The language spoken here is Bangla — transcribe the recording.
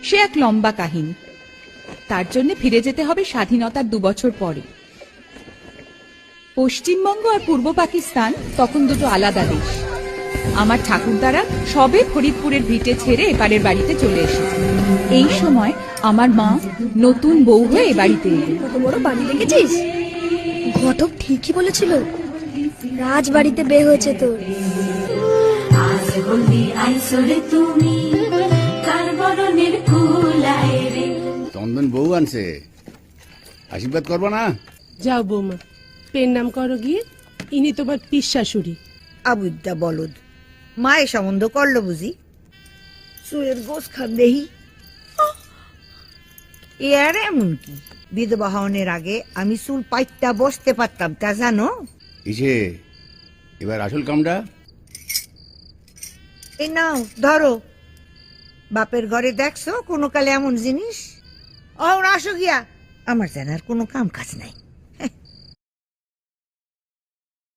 সে এক লম্বা কাহিনী। তার জন্য ফিরে যেতে হবে স্বাধীনতার 2 বছর পরে। পশ্চিমবঙ্গ আর পূর্ব পাকিস্তান তখন দুটো আলাদা দেশ। আমার ঠাকুরদারা সবে ফরিদপুরের ভিটে ছেড়ে এপারের বাড়িতে চলে এসেছে। এই সময় আমার মা নতুন বউ হয়ে এ বাড়িতে এলো। কত বড় বাড়ি দেখেছিস? ঘটক ঠিকই বলেছিল, রাজবাড়িতে বিয়ে হয়েছে তোর। চন্দন বউ আনছে, আশীর্বাদ করবো না? যাও বৌমা, পেন নাম করো গিয়ে। ইনি তোমার পিস শাশুড়ি। আবুদ্দা বলদ, মায়ের সম্বন্ধ করলো বুঝি? চুলের গোস খান দেহি। এর এমন কি, বিধবা হওয়ার আগে আমি চুল পাইটা বসতে পারতাম, তা জানো? ইসে এবার আসল কামটা। এই নাও ধরো, বাপের ঘরে দেখছো কোনো কালে এমন জিনিস? ও আসো গিয়া, আমার জানার কোনো কাম কাজ নাই।